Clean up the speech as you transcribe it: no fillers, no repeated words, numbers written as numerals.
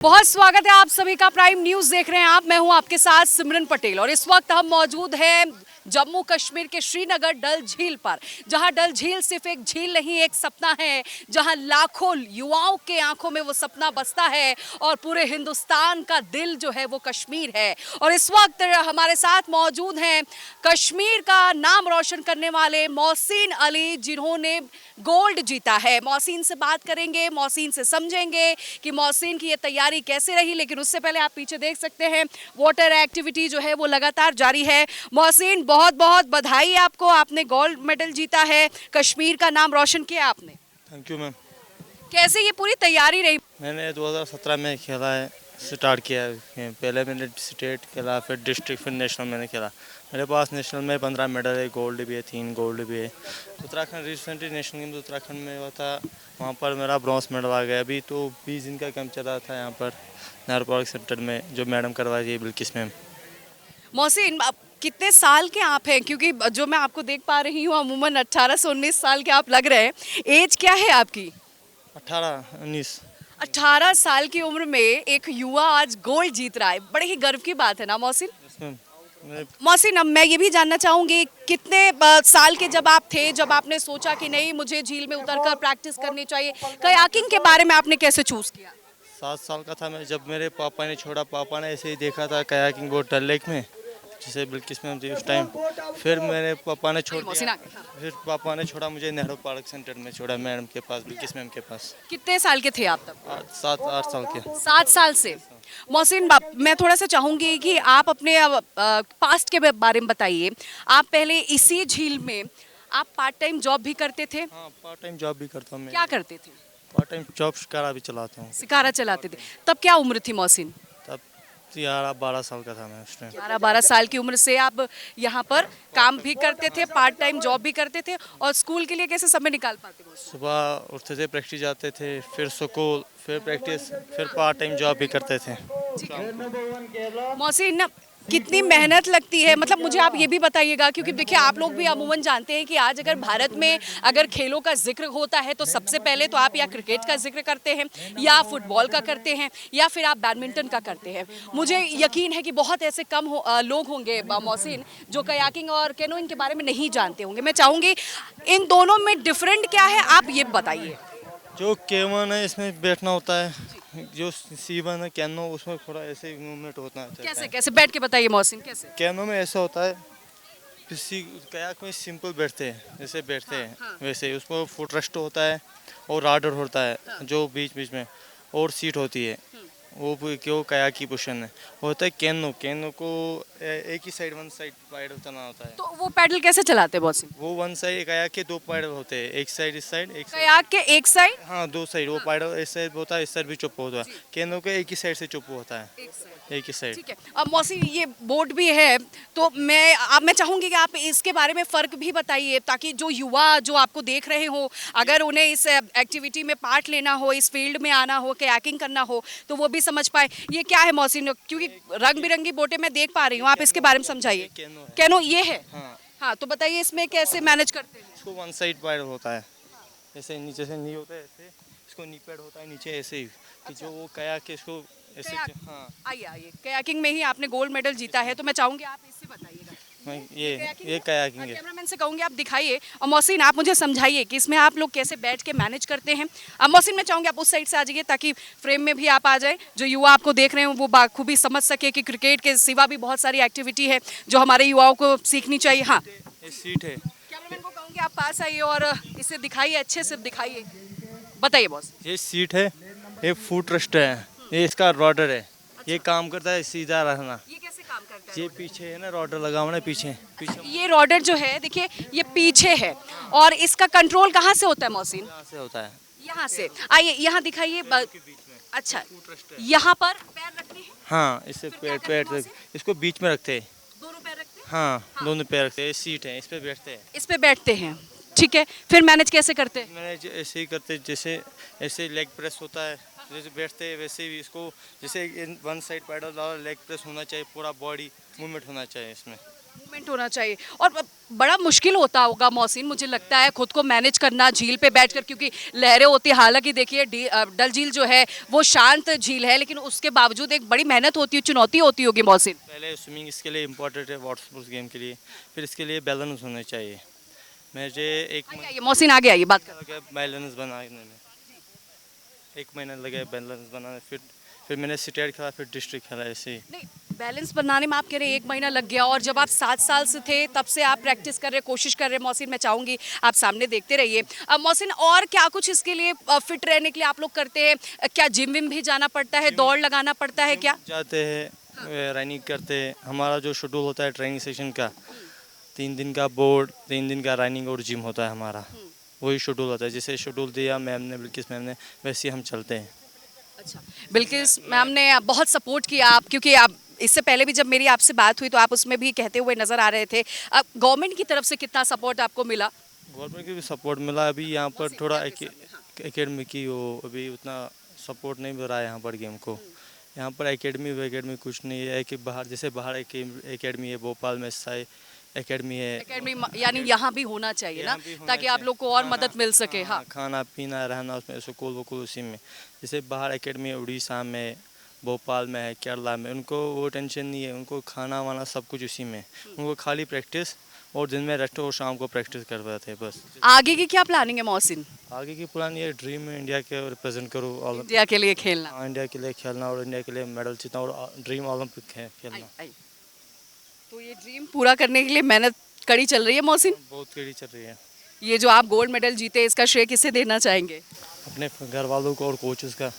बहुत स्वागत है आप सभी का। प्राइम न्यूज़ देख रहे हैं आप। मैं हूं आपके साथ सिमरन पटेल और इस वक्त हम मौजूद हैं जम्मू कश्मीर के श्रीनगर डल झील पर, जहां डल झील सिर्फ एक झील नहीं एक सपना है, जहां लाखों युवाओं के आंखों में वो सपना बसता है और पूरे हिंदुस्तान का दिल जो है वो कश्मीर है। और इस वक्त हमारे साथ मौजूद हैं कश्मीर का नाम रोशन करने वाले मोहसिन अली, जिन्होंने गोल्ड जीता है। मोहसिन से बात करेंगे, मोहसिन से समझेंगे कि मोहसिन की ये तैयारी कैसे रही। लेकिन उससे पहले आप पीछे देख सकते हैं वाटर एक्टिविटी जो है वो लगातार जारी है। मोहसिन, बहुत बहुत बधाई आपको, आपने गोल्ड मेडल जीता है, कश्मीर का नाम रोशन किया आपने। Thank you ma'am. कैसे ये पूरी तैयारी रही? मैंने 2017 में खेला है, स्टार्ट किया है। पहले मैंने स्टेट खेला, फिर डिस्ट्रिक्ट, फिर नेशनल मैंने खेला। मेरे पास नेशनल में 15 मेडल है, गोल्ड भी है, 3 गोल्ड भी है। Uttarakhand recently national games Uttarakhand में हुआ था, वहाँ पर मेरा ब्रॉन्ज मेडल आ गया। अभी तो 20 दिन का कैंप चला था यहाँ पर नेहरू पार्क सेंटर में, जो मैडम करवाई थी बिल्किस मैम। मोहसिन, कितने साल के आप हैं? क्योंकि जो मैं आपको देख पा रही हूँ अमूमन 18 से 19 साल के आप लग रहे हैं। एज क्या है आपकी? 18-19। 18 साल की उम्र में एक युवा आज गोल्ड जीत रहा है, बड़े ही गर्व की बात है ना मोहसिन? मोहसिन, अब मैं ये भी जानना चाहूंगी, कितने साल के जब आप थे, जब आपने सोचा कि नहीं मुझे झील में उतरकर प्रैक्टिस करनी चाहिए, कयाकिंग के बारे में आपने कैसे चूज किया? 7 साल का था मैं जब मेरे पापा ने छोड़ा। पापा ने ऐसे ही देखा था कयाकिंग बोर्ड डल लेक में, जैसे बिल्किस मैम थी उस टाइम। फिर मेरे पापा ने छोड़ दिया। फिर पापा ने छोड़ा मुझे नेहरू पार्क सेंटर में, छोड़ा मैडम के पास, बिल्किस मैम के पास। कितने साल के थे आप तब? 7-8 साल के। 7 साल से। मोहसिन, मैं थोड़ा सा चाहूंगी कि आप अपने पास्ट के बारे में बताइए। आप पहले इसी झील में आप पार्ट टाइम जॉब भी करते थे? हाँ, पार्ट टाइम जॉब भी करता हूँ मैं। क्या करते थे? पार्ट टाइम जॉब शिकारा भी चलाता हूँ। शिकारा चलाते थे। तब क्या उम्र थी मोहसिन? तब 11-12 साल का था मैं उस टाइम। 11-12 साल की उम्र से आप यहाँ पर काम भी करते थे, पार्ट टाइम जॉब भी करते थे, और स्कूल के लिए कैसे समय निकाल पाते हो? सुबह उठते थे, प्रैक्टिस जाते थे, फिर स्कूल, फिर प्रैक्टिस, फिर पार्ट टाइम जॉब भी करते थे। मोहसिन, कितनी मेहनत लगती है, मतलब मुझे आप ये भी बताइएगा, क्योंकि देखिए आप लोग भी अमूमन जानते हैं कि आज अगर भारत में अगर खेलों का जिक्र होता है तो सबसे पहले तो आप या क्रिकेट का जिक्र करते हैं, या फुटबॉल का करते हैं, या फिर आप बैडमिंटन का करते हैं। मुझे यकीन है कि बहुत ऐसे कम लोग होंगे मोहसिन जो कयाकिंग और कैनोइंग के बारे में नहीं जानते होंगे। मैं चाहूँगी इन दोनों में डिफरेंट क्या है, आप ये बताइए। जो केवन है इसमें बैठना होता है, जो सीवन है कैनो, उसमें थोड़ा ऐसे मूवमेंट होता है। कैसे कैसे बैठ के बताइए मोहसिन, कैसे? कैनो में ऐसा होता है, किसी कयाक में सिंपल बैठते हैं, जैसे बैठते हैं वैसे ही। उसमें फुट रेस्ट होता है और राडर होता है जो बीच बीच में, और सीट होती है, वो क्यों कयाक की पोजीशन है। होता है कैनो, कैनो को एक ही साइड, वन साइड पैडल चलाना होता है। तो वो पैडल कैसे चलाते हैं मोहसिन? वो वन साइड, कयाक के 2 पैडल होते हैं, एक साइड इस साइड, एक साइड। कयाक के एक साइड? हाँ, 2 साइड। वो पैडल इस साइड होता है, इस साइड भी चुप होता है। कैनो के एक ही साइड से चुप होता है, एक ही साइड। ठीक है। अब मोहसिन, ये बोट भी है, तो मैं चाहूंगी कि आप इसके बारे में फ़र्क भी बताइए, ताकि जो युवा जो आपको देख रहे हो, अगर उन्हें इस एक्टिविटी में पार्ट लेना हो, इस फील्ड में आना हो, कयाकिंग करना हो, तो वो भी समझ पाए। ये क्या है मोहसिन? क्योंकि रंग बिरंगी बोटें मैं देख पा रही हूँ, आप इसके बारे में समझाइए। कैनो ये है? हाँ, तो बताइए इसमें कैसे मैनेज करते हैं? इसको वन साइड पैडल होता है, ऐसे नीचे से नी होता है, ऐसे इसको नी पैड होता है नीचे, ऐसे ही कि जो वो कयाक के इसको ऐसे। हाँ, आइए आइए, कयाकिंग में ही आपने गोल्ड मेडल जीता है, तो मैं चाहूंगी आप इससे बताइएगा। ये कयाकिंग है। कैमरामैन से कहूंगी आप दिखाइए, और मोहसिन आप मुझे समझाइए कि इसमें आप लोग कैसे बैठ के मैनेज करते हैं। अब मोहसिन, मैं चाहूंगी आप उस साइड से आ जाइए ताकि फ्रेम में भी आप आ जाए, जो युवा आपको देख रहे हैं वो बाखूबी समझ सके कि क्रिकेट के सिवा भी बहुत सारी एक्टिविटी है जो हमारे युवाओं को सीखनी चाहिए। हाँ, ये सीट है। कैमरामैन को कहूंगी आप पास आइए और इसे दिखाइए, अच्छे से दिखाइए, बताइए बॉस। ये सीट है, ये फुट रेस्ट है, ये इसका रॉडर है। ये काम करता है सीधा रहना। ये कैसे काम करता है? ये पीछे है ना, रॉडर लगा हुआ है पीछे पीछे। ये रॉडर जो है देखिए ये पीछे है, और इसका कंट्रोल कहाँ से होता है मोहसिन? यहाँ से होता है, यहाँ से। आइए यहाँ दिखाइए। अच्छा, यहाँ पर पैर रखते हैं? हाँ, इससे पैर पैर इसको बीच में रखते हैं। दोनों पैर रखते हैं? हाँ, दोनों पैर रखते हैं। सीट है, इस पे बैठते हैं। इस पे बैठते हैं, ठीक है। फिर मैनेज कैसे करते हैं? मैंने ऐसे ही करते, जैसे ऐसे लेग प्रेस होता है, जैसे बैठते हैं वैसे ही इसको, जैसे वन साइड पैडल डालो, लेग प्रेस होना चाहिए, पूरा बॉडी मूवमेंट होना चाहिए, इसमें मूवमेंट होना चाहिए। और बड़ा मुश्किल होता होगा मोहसिन, मुझे लगता है खुद को मैनेज करना झील पे बैठकर, क्योंकि लहरें होती हैं। हालांकि देखिए डल झील जो है वो शांत झील है, लेकिन उसके बावजूद एक बड़ी मेहनत होती है, चुनौती होती होगी मोहसिन। पहले स्विमिंग इसके लिए इम्पोर्टेंट है, वाटर स्पोर्ट्स गेम के लिए। फिर इसके लिए बैलेंस होने चाहिए। मुझे आइए मोहसिन, आगे आइए, बात करें। लगा बैलेंस बनाने में, 1 महीना लगे बैलेंस बनाने। फिर मैंने स्टेट खेला, फिर डिस्ट्रिक्ट खेला, ऐसे ही। नहीं, बैलेंस बनाने में आप कह रहे हैं 1 महीना लग गया, और जब आप 7 साल से थे तब से आप प्रैक्टिस कर रहे, कोशिश कर रहे। मोहसिन, मैं चाहूंगी आप सामने देखते रहिए। मोहसिन, और क्या कुछ इसके लिए फिट रहने के लिए आप लोग करते हैं? क्या जिम विम भी जाना पड़ता है, दौड़ लगाना पड़ता है क्या? जाते हैं, रनिंग करते हैं। हमारा जो शेड्यूल होता है ट्रेनिंग सेशन का, 3 दिन का बोर्ड, 3 दिन का रनिंग और जिम होता है हमारा। वही शेड्यूल होता है, जैसे शेड्यूल दिया मैम ने, बिल्किस मैम ने, वैसे ही हम चलते हैं। अच्छा, बिल्किस मैम ने बहुत सपोर्ट किया आप, क्योंकि आप इससे पहले भी जब मेरी आपसे बात हुई तो आप उसमें भी कहते हुए नजर आ रहे थे। अब गवर्नमेंट की तरफ से कितना सपोर्ट आपको मिला? गवर्नमेंट की भी सपोर्ट मिला। अभी यहाँ पर थोड़ा एकेडमी की वो अभी उतना सपोर्ट नहीं मिल रहा है यहाँ पर गेम को। यहाँ पर एकेडमी कुछ नहीं है कि बाहर, जैसे बाहर एकेडमी है, भोपाल में साई एकेडमी है। एकेडमी यानी यहाँ भी होना चाहिए ना, यहाँ भी होना ताकि आप चाहिए। लोग को और मदद मिल सके। हाँ, खाना पीना रहना उसमें, स्कूल वकूल उसी में। जैसे बाहर एकेडमी उड़ीसा में, भोपाल में है, केरला में, उनको वो टेंशन नहीं है। उनको खाना वाना सब कुछ उसी में। उनको खाली प्रैक्टिस, और दिन में रेस्ट, और शाम को प्रैक्टिस करते थे बस। आगे की क्या प्लानिंग है मोहसिन? आगे की प्लान ये ड्रीम है, इंडिया के रिप्रेजेंट करूँ, इंडिया के लिए खेलना। इंडिया के लिए खेलना और इंडिया के लिए मेडल जीतना, और ड्रीम ओलंपिक है खेलना। आई। तो ये ड्रीम पूरा करने के लिए मेहनत कड़ी चल रही है मोहसिन। बहुत कड़ी चल रही है। ये जो आप गोल्ड मेडल जीते, इसका श्रेय किसे देना चाहेंगे? अपने घर वालों को और कोचेस का।